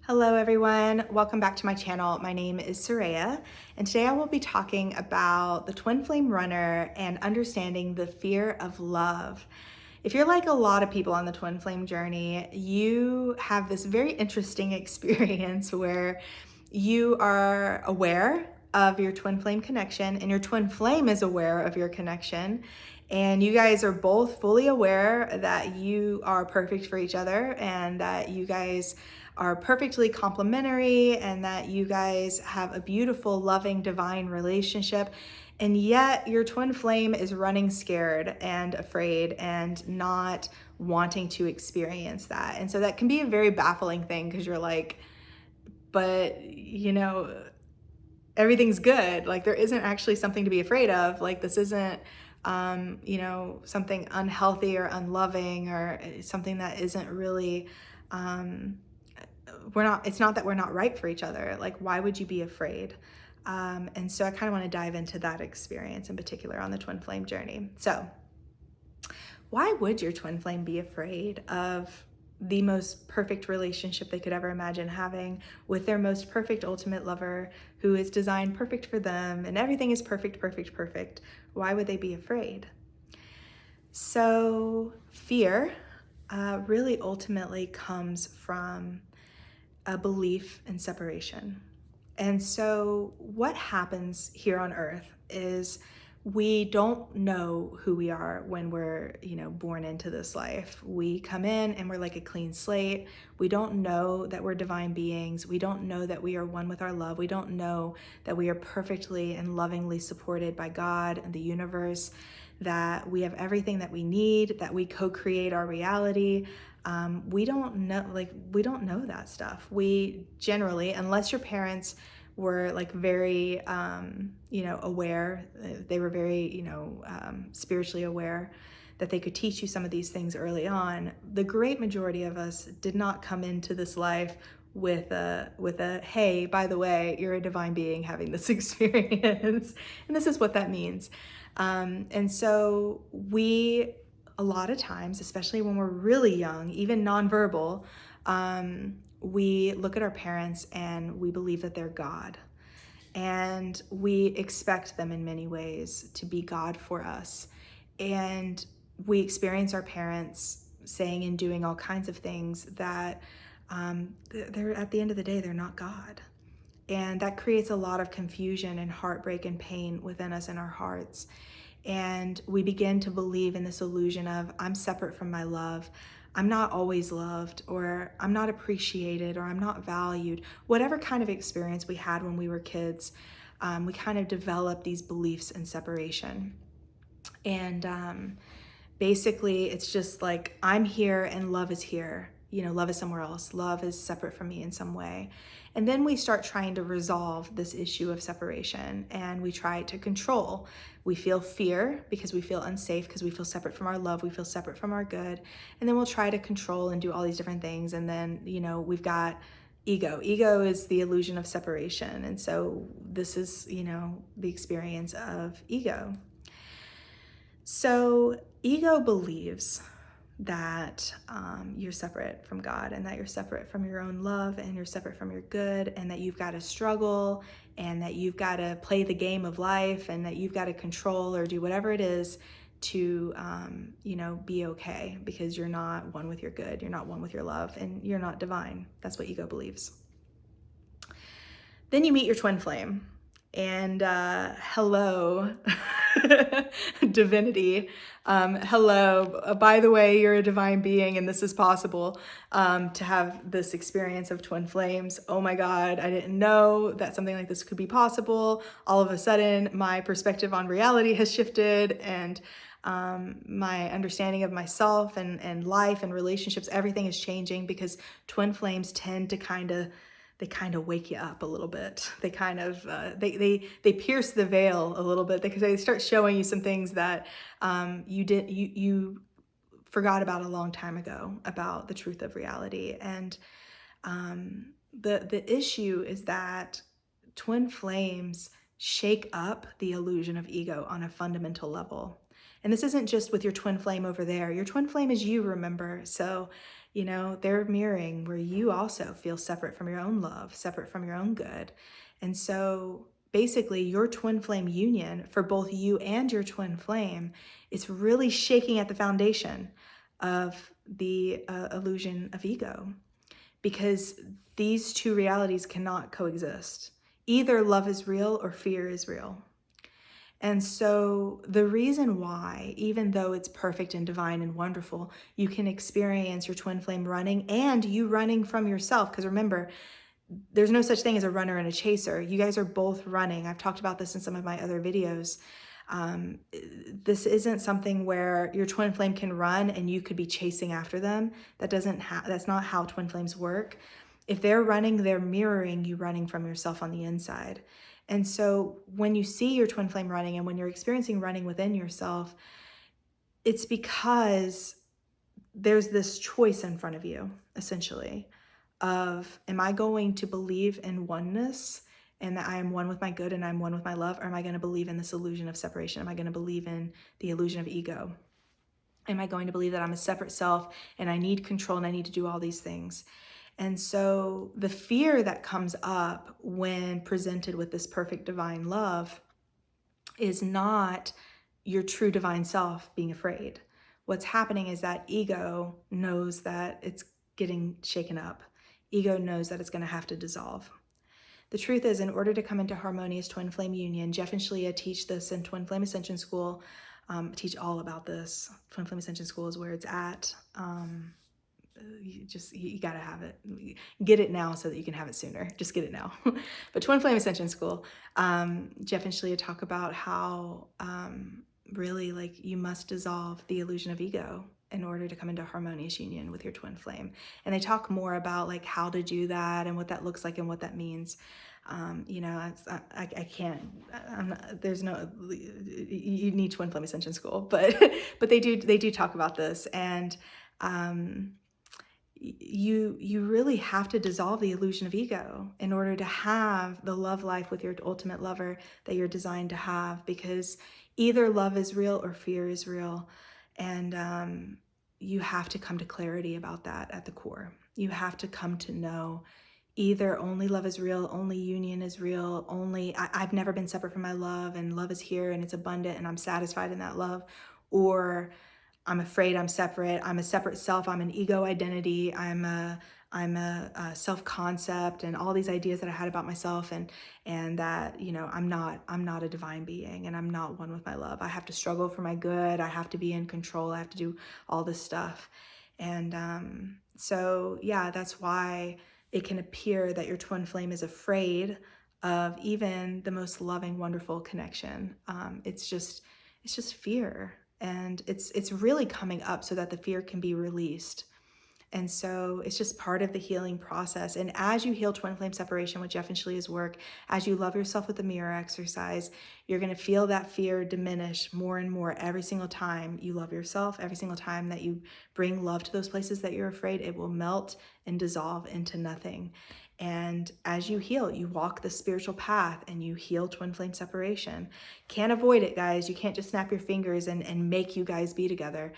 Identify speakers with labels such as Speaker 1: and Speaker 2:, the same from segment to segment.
Speaker 1: Hello everyone, welcome back to my channel. My name is Soraya, and today I will be talking about the twin flame runner and understanding the fear of love. If you're like a lot of people on the twin flame journey, you have this very interesting experience where you are aware of your twin flame connection and your twin flame is aware of your connection, and you guys are both fully aware that you are perfect for each other and that you guys are perfectly complementary and that you guys have a beautiful, loving, divine relationship. And yet your twin flame is running scared and afraid and not wanting to experience that. And so that can be a very baffling thing because you're like, but everything's good. Like there isn't actually something to be afraid of. Like this isn't, something unhealthy or unloving or something that isn't really, it's not that we're not right for each other. Like, why would you be afraid? And so I kind of want to dive into that experience in particular on the twin flame journey. So why would your twin flame be afraid of the most perfect relationship they could ever imagine having with their most perfect ultimate lover who is designed perfect for them and everything is perfect, perfect, perfect? Why would they be afraid? So fear really ultimately comes from a belief in separation. And so what happens here on earth is we don't know who we are when we're, born into this life. We come in and we're like a clean slate. We don't know that we're divine beings. We don't know that we are one with our love. We don't know that we are perfectly and lovingly supported by God and the universe, that we have everything that we need, that we co-create our reality. We don't know that stuff. We generally, unless your parents were like very, aware, they were very, spiritually aware that they could teach you some of these things early on. The great majority of us did not come into this life with a, hey, by the way, you're a divine being having this experience. And this is what that means. And so we, a lot of times, especially when we're really young, even nonverbal, we look at our parents and we believe that they're God. And we expect them in many ways to be God for us. And we experience our parents saying and doing all kinds of things that they're, at the end of the day, they're not God. And that creates a lot of confusion and heartbreak and pain within us in our hearts. And we begin to believe in this illusion of, I'm separate from my love. I'm not always loved, or I'm not appreciated, or I'm not valued. Whatever kind of experience we had when we were kids, we kind of develop these beliefs in separation. And basically, it's just like, I'm here and love is here. Love is somewhere else. Love is separate from me in some way. And then we start trying to resolve this issue of separation, and we try to control. We feel fear because we feel unsafe, because we feel separate from our love, we feel separate from our good. And then we'll try to control and do all these different things. And then, we've got ego. Ego is the illusion of separation. And so this is, the experience of ego. So ego believes that you're separate from God, and that you're separate from your own love, and you're separate from your good, and that you've got to struggle, and that you've got to play the game of life, and that you've got to control or do whatever it is to, be okay, because you're not one with your good, you're not one with your love, and you're not divine. That's what ego believes. Then you meet your twin flame, and hello, divinity. Hello, by the way, you're a divine being, and this is possible to have this experience of twin flames. Oh my God, I didn't know that something like this could be possible. All of a sudden, my perspective on reality has shifted, and my understanding of myself and life and relationships, everything is changing, because twin flames tend to kind of wake you up a little bit. They kind of, they pierce the veil a little bit, because they start showing you some things that you forgot about a long time ago, about the truth of reality. And the issue is that twin flames shake up the illusion of ego on a fundamental level. And this isn't just with your twin flame over there. Your twin flame is you, remember? So they're mirroring where you also feel separate from your own love, separate from your own good. And so basically your twin flame union for both you and your twin flame is really shaking at the foundation of the illusion of ego, because these two realities cannot coexist. Either love is real or fear is real. And so the reason why, even though it's perfect and divine and wonderful, you can experience your twin flame running and you running from yourself. Because remember, there's no such thing as a runner and a chaser. You guys are both running. I've talked about this in some of my other videos. This isn't something where your twin flame can run and you could be chasing after them. That's not how twin flames work. If they're running, they're mirroring you running from yourself on the inside. And so when you see your twin flame running and when you're experiencing running within yourself, it's because there's this choice in front of you, essentially, of, am I going to believe in oneness and that I am one with my good and I'm one with my love? Or am I going to believe in this illusion of separation? Am I going to believe in the illusion of ego? Am I going to believe that I'm a separate self and I need control and I need to do all these things? And so the fear that comes up when presented with this perfect divine love is not your true divine self being afraid. What's happening is that ego knows that it's getting shaken up. Ego knows that it's going to have to dissolve. The truth is, in order to come into harmonious twin flame union, Jeff and Shalia teach this in Twin Flame Ascension School, teach all about this. Twin Flame Ascension School is where it's at. You got to have it. Get it now so that you can have it sooner. Just get it now. But Twin Flame Ascension School, Jeff and Shalia talk about how really, like, you must dissolve the illusion of ego in order to come into harmonious union with your twin flame. And they talk more about like how to do that and what that looks like and what that means. I can't, there's no, you need Twin Flame Ascension School, but they do talk about this. And you really have to dissolve the illusion of ego in order to have the love life with your ultimate lover that you're designed to have, because either love is real or fear is real. And you have to come to clarity about that at the core. You have to come to know either only love is real, only union is real, I've never been separate from my love and love is here and it's abundant and I'm satisfied in that love, or I'm afraid I'm separate. I'm a separate self. I'm an ego identity. I'm a self-concept and all these ideas that I had about myself, and that, I'm not a divine being and I'm not one with my love. I have to struggle for my good. I have to be in control. I have to do all this stuff. And so yeah, that's why it can appear that your twin flame is afraid of even the most loving, wonderful connection. It's just fear. And it's really coming up so that the fear can be released. And so it's just part of the healing process. And as you heal twin flame separation with Jeff and Shalia's work, as you love yourself with the mirror exercise, you're going to feel that fear diminish more and more every single time you love yourself. Every single time that you bring love to those places that you're afraid, it will melt and dissolve into nothing. And as you heal, you walk the spiritual path and you heal twin flame separation. Can't avoid it, guys. You can't just snap your fingers and make you guys be together.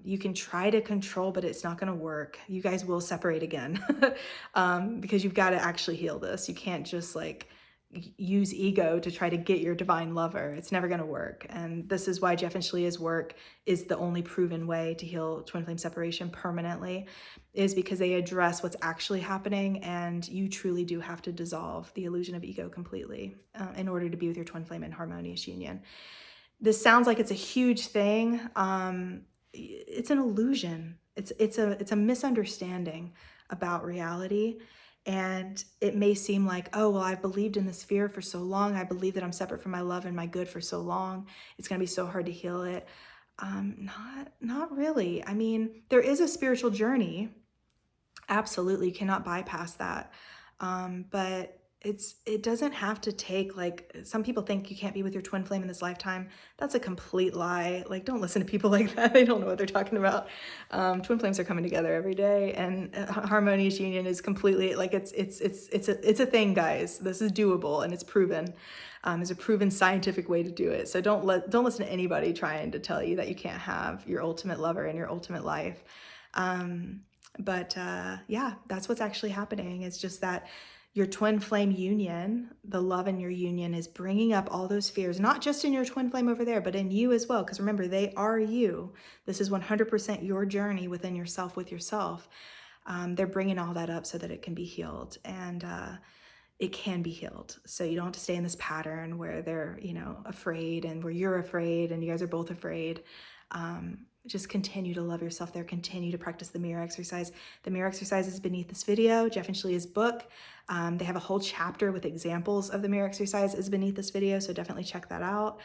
Speaker 1: You can try to control, but it's not going to work. You guys will separate again because you've got to actually heal this. You can't just use ego to try to get your divine lover. It's never going to work. And this is why Jeff and Shalia's work is the only proven way to heal twin flame separation permanently, is because they address what's actually happening. And you truly do have to dissolve the illusion of ego completely in order to be with your twin flame in harmonious union. This sounds like it's a huge thing. It's an illusion. It's a misunderstanding about reality. And it may seem like, oh, well, I've believed in this fear for so long. I believe that I'm separate from my love and my good for so long. It's going to be so hard to heal it. Not really. I mean, there is a spiritual journey. Absolutely, you cannot bypass that. But it doesn't have to take, some people think you can't be with your twin flame in this lifetime. That's a complete lie. Don't listen to people like that. They don't know what they're talking about. Twin flames are coming together every day, and harmonious union is completely it's a thing, guys. This is doable and it's proven. There's a proven scientific way to do it. So don't listen to anybody trying to tell you that you can't have your ultimate lover in your ultimate life. But yeah, that's what's actually happening. It's just that your twin flame union, the love in your union, is bringing up all those fears, not just in your twin flame over there, but in you as well. Because remember, they are you. This is 100% your journey within yourself with yourself. They're bringing all that up so that it can be healed. And it can be healed. So you don't have to stay in this pattern where they're, afraid and where you're afraid and you guys are both afraid. Just continue to love yourself there. Continue to practice the mirror exercise. The mirror exercise is beneath this video. Jeff and Shalea's book. They have a whole chapter with examples of the mirror exercise is beneath this video. So definitely check that out.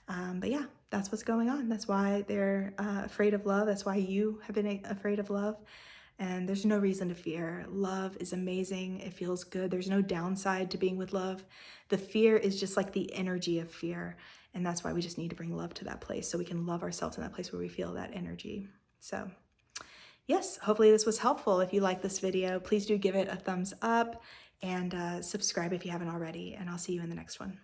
Speaker 1: But yeah, that's what's going on. That's why they're afraid of love. That's why you have been afraid of love. And there's no reason to fear. Love is amazing. It feels good. There's no downside to being with love. The fear is just like the energy of fear. And that's why we just need to bring love to that place so we can love ourselves in that place where we feel that energy. So yes, hopefully this was helpful. If you like this video, please do give it a thumbs up and subscribe if you haven't already. And I'll see you in the next one.